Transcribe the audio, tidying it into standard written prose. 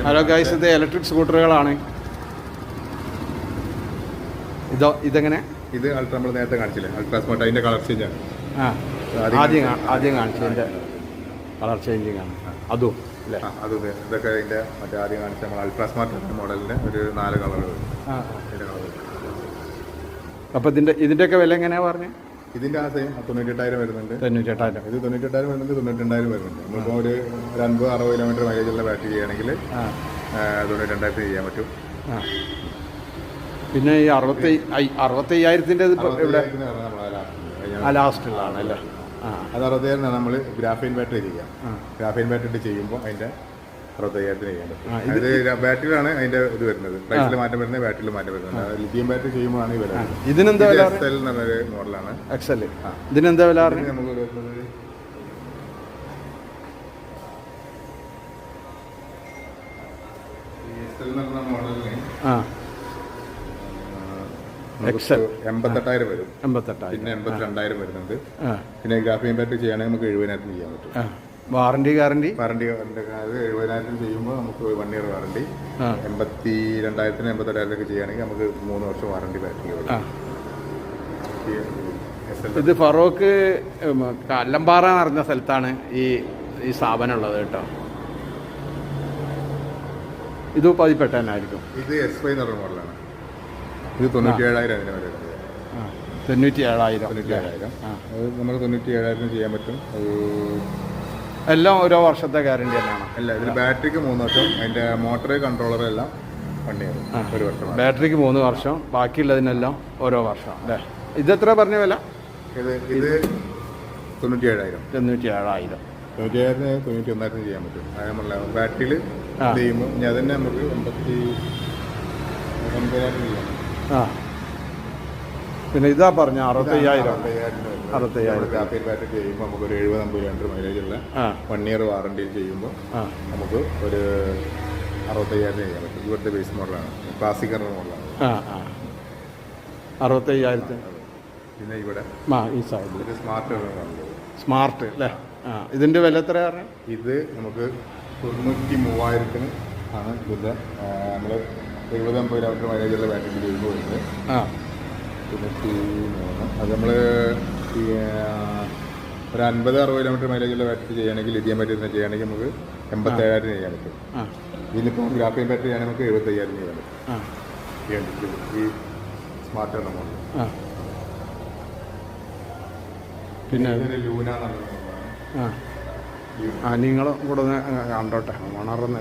Hello guys, ഇത് electric സ്കൂട്ടറുകളാണ്. ഇതെങ്ങനെ? ഇത് അൾട്രാ നമ്മൾ നേരത്തെ കാണിച്ചില്ലേ, അൾട്രാ സ്മാർട്ട്. അതിൻ്റെ കളർ ചേഞ്ച് ആണ്. ആദ്യം കാണിച്ചതിൻ്റെ കളർ ചേഞ്ചിങ് ആണ് അതും അല്ലേ? അതും ഇതൊക്കെ അതിൻ്റെ മറ്റേ ആദ്യം കാണിച്ച നമ്മൾ അൾട്രാ സ്മാർട്ട് മോഡലിൻ്റെ ഒരു 4 കളറുകൾ. അപ്പോൾ ഇതിൻ്റെയൊക്കെ വില എങ്ങനെയാണ് പറഞ്ഞത്? ഇതിൻ്റെ ആ സെയിം 98,000 വരുന്നുണ്ട്. 98,000. ഇത് 98,000 വരുന്നുണ്ട്, 92,000 വരുന്നുണ്ട്. നമ്മളിപ്പോൾ ഒരു 50-60 കിലോമീറ്റർ മൈലേജുള്ള ബാറ്ററി ചെയ്യുകയാണെങ്കിൽ 92,000 ചെയ്യാൻ പറ്റും. പിന്നെ ഈ 65,000-ൻ്റെ ഇവിടെ ലാസ്റ്റുള്ളതാണ് അല്ലേ? അത് 60,000 നമ്മൾ ഗ്രാഫൈൻ ബാറ്ററി ചെയ്യാം. ഗ്രാഫൈൻ ബാറ്ററി ചെയ്യുമ്പോൾ അതിൻ്റെ 60,000 ചെയ്യാൻ പറ്റും. അത് ബാറ്ററിയിലാണ് അതിൻ്റെ ഇത് വരുന്നത്. പ്രൈസിൽ മാറ്റം വരുന്നത്, ബാറ്ററിയിൽ മാറ്റം വരുന്നത്. ലിഥിയം ബാറ്ററി ചെയ്യുമ്പോഴാണ് ഈ വില. ഇതിനെന്താ വില? എക്സൽ എന്നൊരു മോഡലാണ്. എക്സൽ. ഇതിനെന്താ വില? നമുക്ക് വരുന്നത് എക്സൽ എന്ന് പറഞ്ഞ മോഡലിന് 88,000 വരും. 88,000. പിന്നെ 82,000 വരുന്നുണ്ട്. പിന്നെ ഗ്രാഫൈൻ ബാറ്ററി ചെയ്യുകയാണെങ്കിൽ നമുക്ക് 70,000 ചെയ്യാൻ പറ്റും. വാറണ്ടി ഗ്യാരണ്ടി 70,000 ചെയ്യുമ്പോൾ നമുക്ക് 1 ഇയർ വാറണ്ടി. 82,000 88,000 ചെയ്യുകയാണെങ്കിൽ നമുക്ക് 3 വർഷം വാറണ്ടി ബാറ്ററി. ഇത് ഫറോക്ക് കല്ലമ്പാറ എന്ന് പറഞ്ഞ സ്ഥലത്താണ് ഈ സ്ഥാപനം ഉള്ളത് കേട്ടോ. ഇത് പതിപ്പെട്ട തന്നെ ആയിരിക്കും. ഇത് SY എന്ന് പറഞ്ഞ മോഡലാണ്. ഇത് 97,000 അതിന് വില. 97,000. അത് നമുക്ക് 97,000 ചെയ്യാൻ പറ്റും. എല്ലാം ഓരോ വർഷത്തെ ഗ്യാരണ്ടി തന്നെയാണ്. അല്ല, ഇതിൽ ബാറ്ററിക്ക് 3 വർഷം, അതിൻ്റെ മോട്ടർ കൺട്രോളർ എല്ലാം 1 ഇയർ 1 വർഷം. ബാറ്ററിക്ക് 3 വർഷം, ബാക്കിയുള്ളതിനെല്ലാം ഓരോ വർഷം അല്ലേ? ഇതെത്ര പറഞ്ഞ വില? ഇത് 97,000. 97,000. 97,000 91,000 ചെയ്യാൻ പറ്റും. അത് നമ്മളെ ബാറ്ററിയിൽ ചെയ്യുമ്പോൾ ഇനി അതന്നെ നമുക്ക് 89,000 ചെയ്യാം. പിന്നെ ഇതാ പറഞ്ഞ 65,000. 65,000 ഗ്രാഫൈൻ ബാറ്ററി ചെയ്യുമ്പോൾ നമുക്ക് ഒരു 70-50 കിലോമീറ്റർ മൈലേജുള്ള 1 ഇയർ വാറണ്ടി ചെയ്യുമ്പോൾ നമുക്ക് ഒരു 65,000 ചെയ്യാൻ പറ്റും. ഇവിടുത്തെ ബേസ് മോഡലാണ്, ക്ലാസിക് മോഡലാണ്. 65,000. പിന്നെ ഇവിടെ ഈ സൈഡിൽ സ്മാർട്ട് അല്ലേ? ഇതിൻ്റെ വില എത്രയാണ്? ഇത് നമുക്ക് 93,000 ആണ് ഇതിൻ്റെ. നമ്മൾ 70-50 കിലോമീറ്റർ മൈലേജുള്ള ബാറ്ററി ചെയ്യുമ്പോൾ വരുന്നത് 93. അത് നമ്മൾ ഒരു 50-60 കിലോമീറ്റർ മൈലേജുള്ള ബാറ്ററി ചെയ്യുകയാണെങ്കിൽ, ലിഥിയം ബാറ്ററി ചെയ്യുകയാണെങ്കിൽ നമുക്ക് 87,000 ചെയ്യാൻ പറ്റും. ഇതിനിപ്പോൾ ഗ്രാഫൈൻ ബാറ്ററി ചെയ്യുകയാണെങ്കിൽ നമുക്ക് 75,000 ചെയ്യാൻ പറ്റും. ഈ സ്മാർട്ട് എന്ന മോഡൽ. പിന്നെ ലൂന നിങ്ങളും കൂടെ കണ്ടോട്ടെ, മണർന്ന്